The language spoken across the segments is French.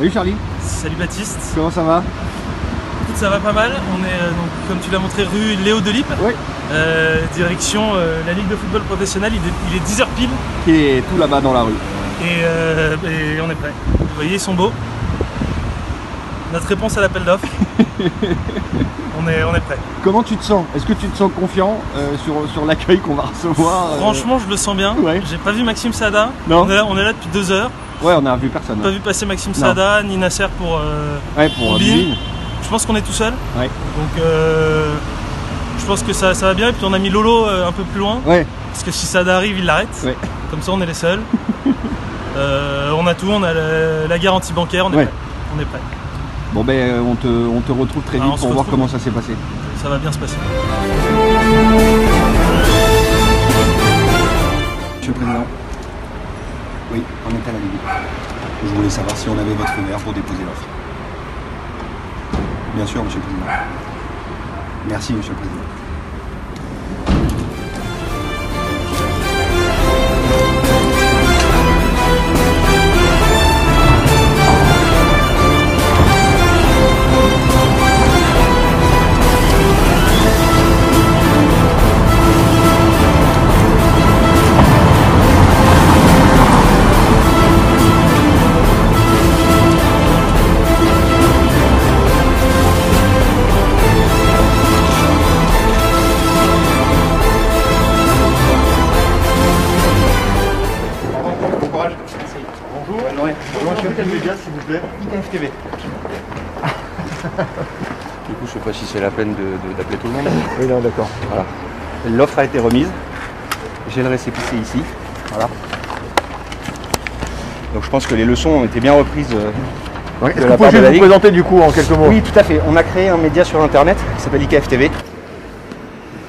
Salut Charlie. Salut Baptiste. Comment ça va? Écoute, ça va pas mal. On est donc, comme tu l'as montré, rue Léo Delibes. Oui. Direction la Ligue de football professionnel. Il est 10h pile. Qui est tout là-bas dans la rue. Et on est prêt. Vous voyez, ils sont beaux. Notre réponse à l'appel d'offres. on est prêt. Comment tu te sens? Est-ce que tu te sens confiant sur l'accueil qu'on va recevoir? Franchement, je le sens bien. Ouais. J'ai pas vu Maxime Saada. Non. On est là depuis 2 heures. Ouais, on n'a vu personne. Pas vu passer Maxime Saada, ni Nasser pour Bibine. Je pense qu'on est tout seul. Ouais. Donc je pense que ça va bien. Et puis on a mis Lolo un peu plus loin. Ouais. Parce que si Saada arrive, il l'arrête. Ouais. Comme ça, on est les seuls. On a tout, on a la garantie bancaire, on est prêt. On est prêt. Bon ben on te retrouve très vite pour voir comment ça s'est passé. Ça va bien se passer. Monsieur le Président, oui, on est à la Ligue. Je voulais savoir si on avait votre feu vert pour déposer l'offre. Bien sûr, Monsieur le Président. Merci, Monsieur le Président. Quel média, s'il vous plaît? IKF TV. Du coup, je sais pas si c'est la peine d'appeler tout le monde. Oui, non, d'accord. Voilà. L'offre a été remise. J'ai le récépissé ici. Voilà. Donc je pense que les leçons ont été bien reprises Ouais, Est-ce que vous pouvez vous présenter du coup en quelques mots? Oui, tout à fait. On a créé un média sur internet qui s'appelle IKF TV.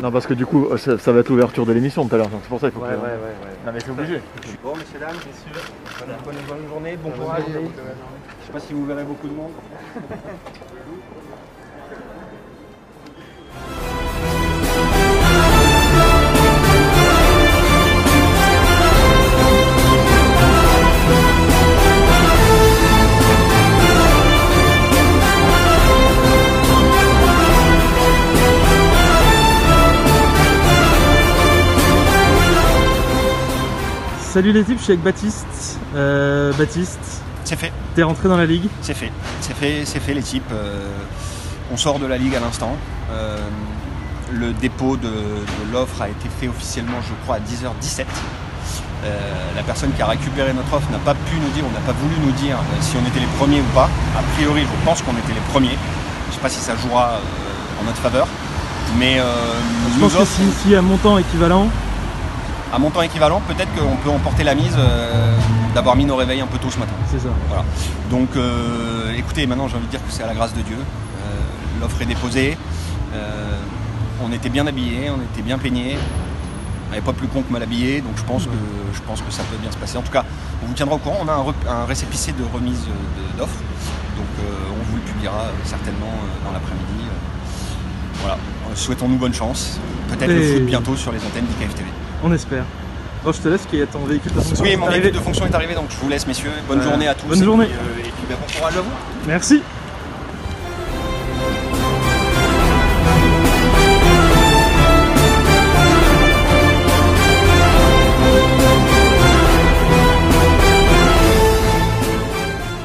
Non, parce que du coup, ça va être l'ouverture de l'émission tout à l'heure. C'est pour ça qu'il faut que... Non, mais c'est obligé. Bon, messieurs, dames, bonne journée, bon courage. Je sais pas si vous verrez beaucoup de monde. Salut les types, je suis avec Baptiste. Baptiste, C'est fait, t'es rentré dans la ligue? c'est fait les types. On sort de la ligue à l'instant. Le dépôt de l'offre a été fait officiellement, je crois, à 10h17. La personne qui a récupéré notre offre n'a pas pu nous dire, on n'a pas voulu nous dire si on était les premiers ou pas. A priori, je pense qu'on était les premiers. Je ne sais pas si ça jouera en notre faveur. Mais Je pense que si à montant équivalent, à montant équivalent, peut-être qu'on peut emporter la mise d'avoir mis nos réveils un peu tôt ce matin. c'est ça. Voilà. Donc écoutez, maintenant j'ai envie de dire que c'est à la grâce de Dieu. L'offre est déposée. On était bien habillés, on était bien peignés. Il n'y avait pas plus con que mal habillé, donc je pense que ça peut bien se passer. En tout cas, on vous tiendra au courant. On a un récépissé de remise d'offres. Donc on vous le publiera certainement dans l'après-midi. Voilà. Souhaitons-nous bonne chance. Peut-être le foot bientôt sur les antennes d'IKF TV. On espère. Bon, je te laisse qu'il y a ton véhicule de fonction. Oui, mon véhicule de fonction est arrivé, donc je vous laisse, messieurs. Bonne journée à tous. Bonne journée. Et puis bon courage à vous. Merci.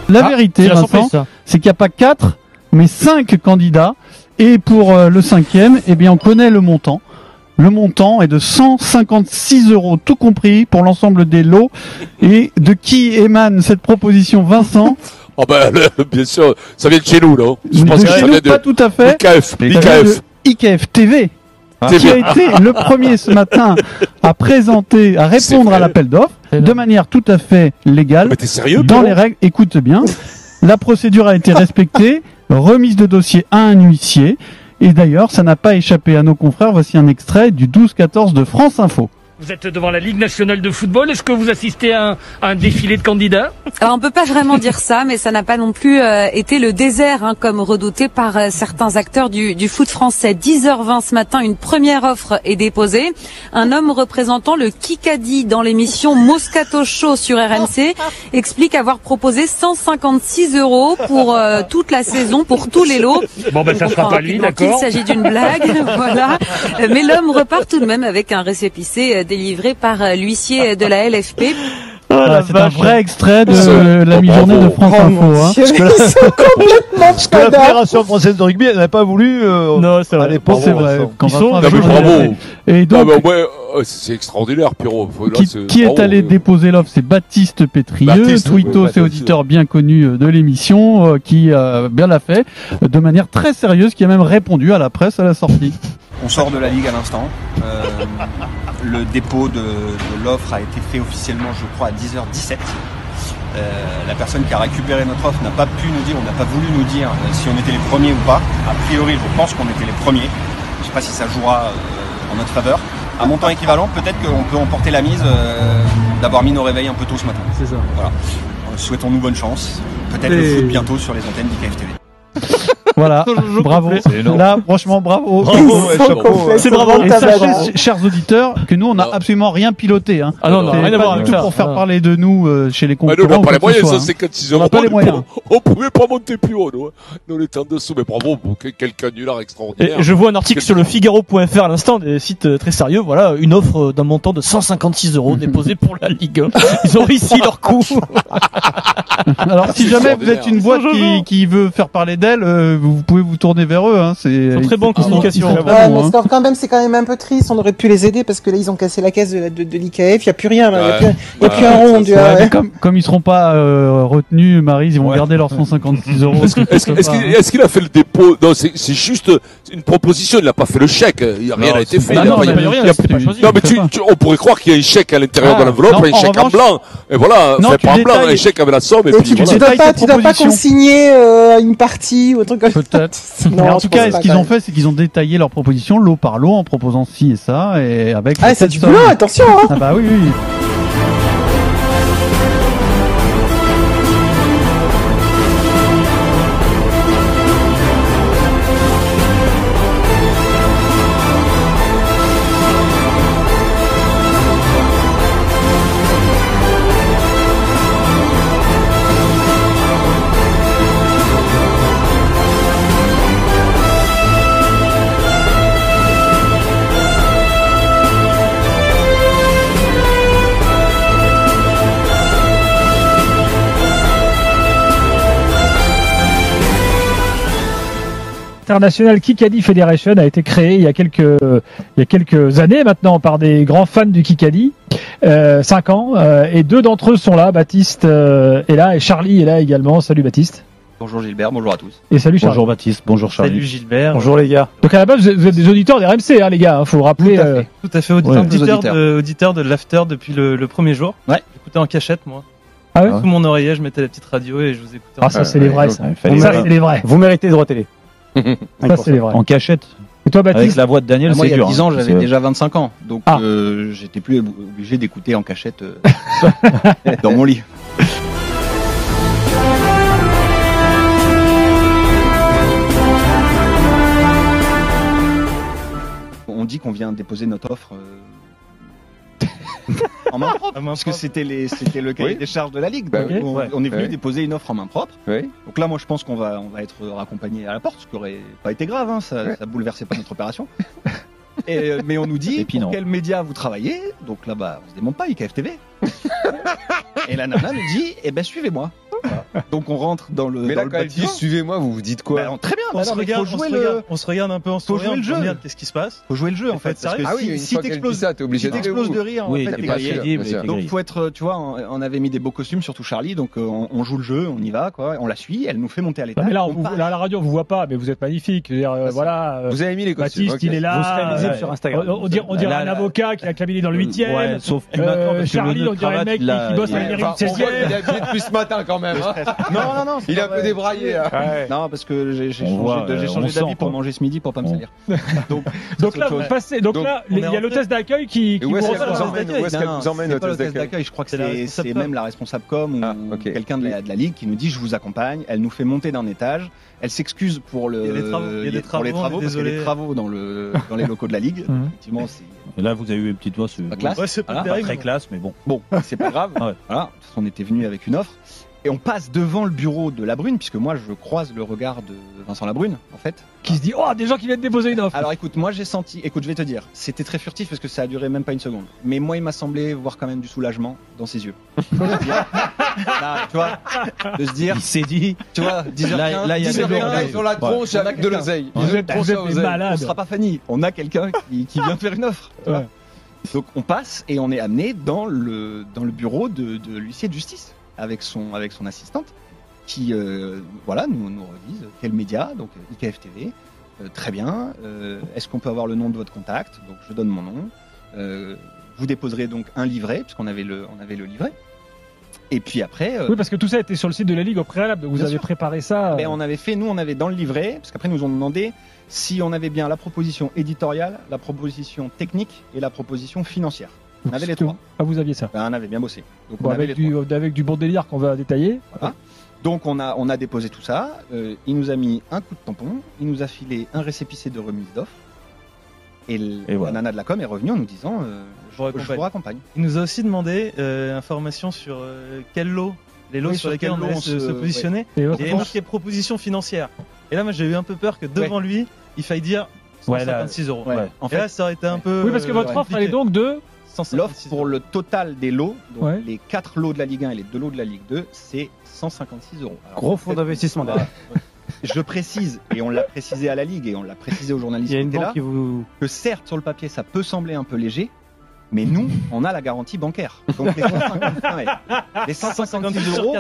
La vérité, Vincent, c'est qu'il n'y a pas 4, mais 5 candidats. Et pour le 5e, eh bien, on connaît le montant. Le montant est de 156 €, tout compris, pour l'ensemble des lots. Et de qui émane cette proposition, Vincent? Ah ben, bien sûr, ça vient de chez nous, non? Je pense que ça vient de pas tout à fait. IKF TV. Qui a été le premier ce matin à présenter, à répondre à l'appel d'offres de manière tout à fait légale. Mais t'es sérieux, dans les règles, écoute bien. La procédure a été respectée, remise de dossier à un huissier. Et d'ailleurs, ça n'a pas échappé à nos confrères. Voici un extrait du 12-14 de France Info. Vous êtes devant la Ligue nationale de football. Est-ce que vous assistez à un défilé de candidats? Alors on peut pas vraiment dire ça, mais ça n'a pas non plus été le désert, comme redouté par certains acteurs du foot français. 10h20 ce matin, une première offre est déposée. Un homme représentant le Kikadi dans l'émission Moscato Show sur RMC explique avoir proposé 156 € pour toute la saison, pour tous les lots. Bon ben ça sera pas lui, d'accord. Il s'agit d'une blague, voilà. Mais l'homme repart tout de même avec un récépissé délivré par l'huissier de la LFP. Voilà, c'est un vrai extrait de la mi-journée de France Info. Hein. Parce que la Fédération française de rugby, elle n'avait pas voulu. Non, c'est vrai. C'est vrai. Bravo. Et donc, c'est extraordinaire, Pierrot. Qui est allé déposer l'offre? C'est Baptiste Pétrieux, Twittos et auditeur bien connu de l'émission, qui bien l'a fait de manière très sérieuse, qui a même répondu à la presse à la sortie. On sort de la ligue à l'instant. Le dépôt de l'offre a été fait officiellement, je crois, à 10h17. La personne qui a récupéré notre offre n'a pas pu nous dire, on n'a pas voulu nous dire si on était les premiers ou pas. A priori, je pense qu'on était les premiers. Je ne sais pas si ça jouera en notre faveur. À montant équivalent, peut-être qu'on peut emporter la mise d'avoir mis nos réveils un peu tôt ce matin. C'est ça. Voilà. Souhaitons-nous bonne chance. Peut-être le foot bientôt sur les antennes d'IKF TV. Voilà, bravo. Là, franchement, bravo. C'est bravo. Et sachez, chers auditeurs, que nous, on n'a absolument rien piloté. Hein. Ah non, non, rien à voir du avec tout ça. pour faire parler de nous chez les concurrents. Mais nous, on n'a pas les moyens, soit, 156 On n'a pas les moyens. On pouvait pas monter plus haut, nous. Nous, on était en dessous. Mais bravo, quel canular extraordinaire. Et je vois un article sur le Figaro.fr à l'instant, des sites très sérieux. Voilà, une offre d'un montant de 156 € déposée pour la Ligue 1. Ils ont réussi leur coup. Alors, si jamais vous êtes une boîte qui veut faire parler d'elle, vous vous pouvez vous tourner vers eux. Hein, Ils sont très bons en ils sont communication. très Ouais, bons, mais hein. c'est quand même un peu triste. On aurait pu les aider parce que là, ils ont cassé la caisse de l'IKF. Il n'y a plus rien. Il n'y a plus un rond. Ouais, mais comme ils seront pas retenus, Maryse, ils vont garder leurs 156 euros. Est-ce qu'il a fait le dépôt? Non, c'est juste une proposition. Il n'a pas fait le chèque. Rien n'a été fait. Ah non, il n'y a rien. Non, mais on pourrait croire qu'il y a un chèque à l'intérieur de l'enveloppe, un chèque en blanc. Et voilà, fait pas en blanc, un chèque avec la somme. Et puis tu dois pas consigner une partie ou un truc comme ça. Peut-être. En tout cas, ce qu'ils ont fait, c'est qu'ils ont détaillé leur proposition lot par lot en proposant ci et ça et avec. Ah, c'est du boulot, attention. Hein. Ah bah oui, oui. International Kikadi Federation a été créé il y a quelques années maintenant par des grands fans du Kikadi, 5 ans, et 2 d'entre eux sont là. Baptiste est là et Charlie est là également. Salut Baptiste. Bonjour Gilbert, bonjour à tous. Et salut Charlie. Bonjour Baptiste, bonjour Charlie. Salut Gilbert. Bonjour les gars. Donc à la base vous êtes des auditeurs des RMC, hein, les gars. Faut rappeler. Tout à fait, auditeur de l'after depuis le premier jour. Ouais. J'écoutais en cachette moi. Ah ouais. Sous mon oreiller, je mettais la petite radio et je vous écoutais. Ah ça c'est les vrais. Ça c'est les vrais. Vous méritez droit télé. Ça c'est les vrais. En cachette. Et toi Baptiste? Avec la voix de Daniel, moi, c'est il y a dur. 10 ans, j'avais déjà 25 ans. Donc, j'étais plus obligé d'écouter en cachette dans mon lit. On dit qu'on vient déposer notre offre en main propre, parce que c'était le cahier des charges de la Ligue. Bah, Donc, on est venu déposer une offre en main propre. Donc là, moi, je pense qu'on va être raccompagné à la porte, ce qui n'aurait pas été grave, hein, ça bouleversait pas notre opération. Mais on nous dit pour quel média vous travaillez. Donc là, on se demande pas, IKF TV. Et la nana nous dit, suivez-moi. Donc on rentre dans le. Mais là, dans le quand elle dit bâtiment. suivez-moi, vous vous dites quoi? Très bien. On se regarde un peu en souriant. Jouer le jeu. Qu'est-ce qui se passe? Faut jouer le jeu en fait. Parce que si t'exploses t'es obligé de rire, en fait, t'es grillé. Donc faut être, tu vois, on avait mis des beaux costumes, surtout Charlie. Donc on joue le jeu, on y va, quoi. On la suit, elle nous fait monter à l'étage. Mais là, à la radio, on vous voit pas, mais vous êtes magnifique. Je veux dire, voilà. Vous avez mis les costumes. Baptiste, il est là. Vous serez visible sur Instagram. On dirait un avocat qui a cabinet dans le 8e. Ouais, sauf que maintenant, Charlie, on dirait le mec qui bosse à la mairie du 16e. Il est habillé depuis ce matin quand même. Non. Il est un peu débraillé. Non, parce que j'ai changé d'avis pour manger ce midi pour pas me salir. Donc là, vous passez. Donc là, il y a l'hôtesse d'accueil qui vous reçoit. Où est-ce qu'elle vous emmène, l'hôtesse d'accueil? Je crois que c'est même la responsable com ou quelqu'un de la Ligue qui nous dit je vous accompagne. Elle nous fait monter d'un étage. Elle s'excuse pour les travaux parce qu'il y a des travaux dans les locaux de la Ligue. Effectivement, Et là, vous avez eu une petite voix, c'est pas très classe, mais bon. Bon, c'est pas grave. Voilà, on était venu avec une offre. Et on passe devant le bureau de Labrune, puisque moi je croise le regard de Vincent Labrune, en fait. Qui se dit, oh, des gens qui viennent déposer une offre. Alors écoute, moi j'ai senti, je vais te dire, c'était très furtif parce que ça a duré même pas une seconde. Mais moi il m'a semblé voir quand même du soulagement dans ses yeux. Là, tu vois, de se dire. Il s'est dit. Tu vois, 10h15. Là, il y a sur la tronche avec de l'oseille. Vous êtes malades. On sera pas Fanny. On a quelqu'un qui vient faire une offre. Ouais. Donc on passe et on est amené dans le bureau de l'huissier de justice. Avec son assistante qui voilà nous redise quel média, donc IKF TV, très bien, est-ce qu'on peut avoir le nom de votre contact, donc je donne mon nom, vous déposerez donc un livret puisqu'on avait le livret, et puis après oui, parce que tout ça était sur le site de la Ligue au préalable, donc vous avez préparé ça. Mais on avait dans le livret, parce qu'après nous ont demandé si on avait bien la proposition éditoriale, la proposition technique et la proposition financière. On avait les trois. Ah, vous aviez ça. On avait bien bossé. Donc bon, avec du bon délire qu'on va détailler. Voilà. Donc on a déposé tout ça. Il nous a mis un coup de tampon. Il nous a filé un récépissé de remise d'offres. Et la nana de la com est revenue en nous disant je vous raccompagne. Il nous a aussi demandé information sur quel lot, les lots sur lesquels on allait se positionner. Ouais. Et marqué proposition financière. Et là, moi j'ai eu un peu peur que devant lui, il faille dire 156 euros. Ouais. En fait, là, ça aurait été un peu. Oui, parce que votre offre elle est donc de. L'offre pour le total des lots, donc les 4 lots de la Ligue 1 et les 2 lots de la Ligue 2, c'est 156 euros. Gros fonds d'investissement derrière. je précise, et on l'a précisé à la Ligue, et on l'a précisé aux journalistes qui étaient là, que certes, sur le papier, ça peut sembler un peu léger, mais nous, on a la garantie bancaire. Donc les 156 euros,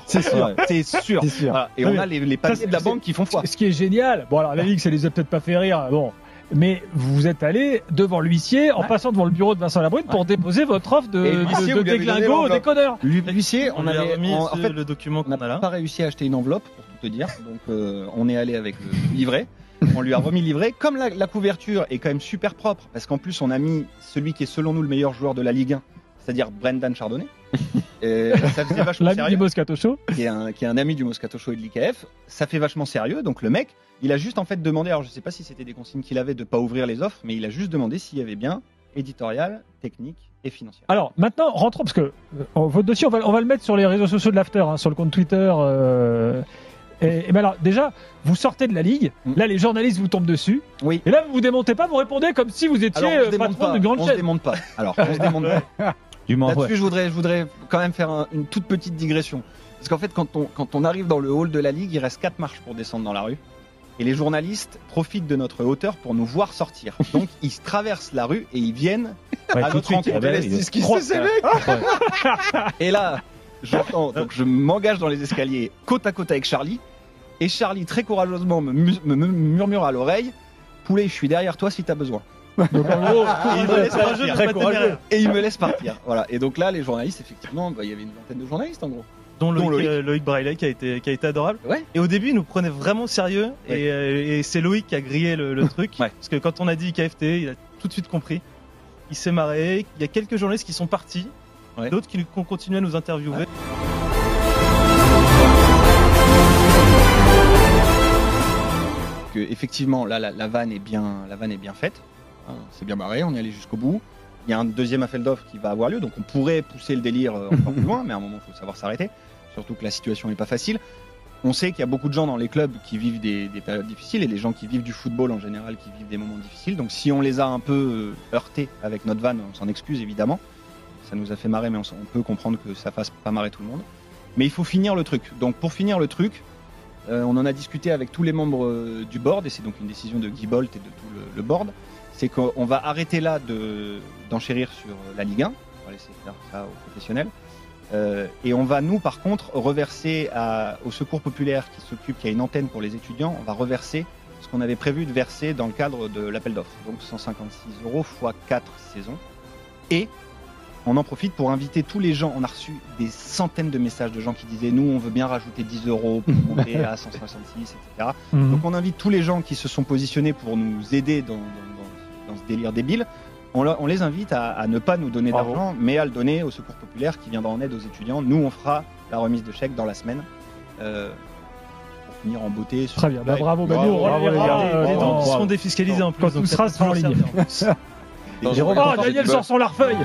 c'est sûr. Voilà. Et on a les papiers de la banque qui font foi. Ce qui est génial, bon alors la Ligue, ça les a peut-être pas fait rire, bon. Mais vous êtes allé devant l'huissier en passant devant le bureau de Vincent Labrune pour déposer votre offre de déglingo au décodeur. L'huissier, on avait remis le document qu'on a là. On n'a pas réussi à acheter une enveloppe, pour tout te dire. Donc on est allé avec le livret. On lui a remis le livret. Comme la couverture est quand même super propre, parce qu'en plus on a mis celui qui est selon nous le meilleur joueur de la Ligue 1, c'est-à-dire Brendan Chardonnay. Ça faisait vachement l'ami sérieux. du Moscato Show. Qui est un ami du Moscato Show et de l'IKF. Ça fait vachement sérieux. Donc le mec, il a juste en fait demandé, alors je sais pas si c'était des consignes qu'il avait de pas ouvrir les offres, mais il a juste demandé s'il y avait bien éditorial, technique et financier. Alors maintenant, rentrons, parce que votre dossier, on va le mettre sur les réseaux sociaux de l'After, sur le compte Twitter. Et ben alors déjà, vous sortez de la Ligue, là les journalistes vous tombent dessus, oui. Et là vous vous démontez pas, vous répondez comme si vous étiez patron d'une grande chaîne. On se démonte pas. Alors on se démonte pas. Là-dessus, je voudrais quand même faire une toute petite digression. Parce qu'en fait, quand on arrive dans le hall de la Ligue, il reste 4 marches pour descendre dans la rue. Et les journalistes profitent de notre hauteur pour nous voir sortir. Donc, ils traversent la rue et ils viennent à notre rencontre. Ce qui se ces mecs. Et là, j'entends, donc je m'engage dans les escaliers côte à côte avec Charlie. Et Charlie, très courageusement, me murmure à l'oreille, poulet, je suis derrière toi si t'as besoin. Donc en gros, il me laisse partir. Très courageux. Et il me laisse partir. Voilà. Et donc là, les journalistes, effectivement, il y avait une vingtaine de journalistes en gros. Dont Loïc Braillet qui a été adorable. Ouais. Et au début, il nous prenait vraiment au sérieux. Ouais. Et c'est Loïc qui a grillé le truc. Ouais. Parce que quand on a dit KFT, il a tout de suite compris. Il s'est marré. Il y a quelques journalistes qui sont partis. Ouais. D'autres qui ont continué à nous interviewer. Ouais. Que, effectivement, là, la vanne est bien faite. C'est bien barré, on est allé jusqu'au bout. Il y a un deuxième appel d'offres qui va avoir lieu, donc on pourrait pousser le délire encore plus loin, mais à un moment, il faut savoir s'arrêter. Surtout que la situation n'est pas facile. On sait qu'il y a beaucoup de gens dans les clubs qui vivent des périodes difficiles et les gens qui vivent du football en général qui vivent des moments difficiles. Donc si on les a un peu heurtés avec notre vanne, on s'en excuse évidemment. Ça nous a fait marrer, mais on peut comprendre que ça fasse pas marrer tout le monde. Mais il faut finir le truc. Donc pour finir le truc, on en a discuté avec tous les membres du board, et c'est donc une décision de Guy Bolt et de tout le board. C'est qu'on va arrêter là d'enchérir sur la Ligue 1, on va laisser faire ça aux professionnels. Et on va, nous, par contre, reverser au Secours Populaire qui a une antenne pour les étudiants, on va reverser ce qu'on avait prévu de verser dans le cadre de l'appel d'offres. Donc 156 € x 4 saisons. Et on en profite pour inviter tous les gens. On a reçu des centaines de messages de gens qui disaient « Nous, on veut bien rajouter 10 € pour monter à 166, etc. » Donc on invite tous les gens qui se sont positionnés pour nous aider dans ce délire débile. On les invite à ne pas nous donner d'argent, mais à le donner au Secours Populaire qui viendra en aide aux étudiants. Nous, on fera la remise de chèques dans la semaine pour finir en beauté. Très bien, bravo. Les dons qui seront défiscalisés en plus. Quand tout sera en ligne. Daniel sort son larfeuille.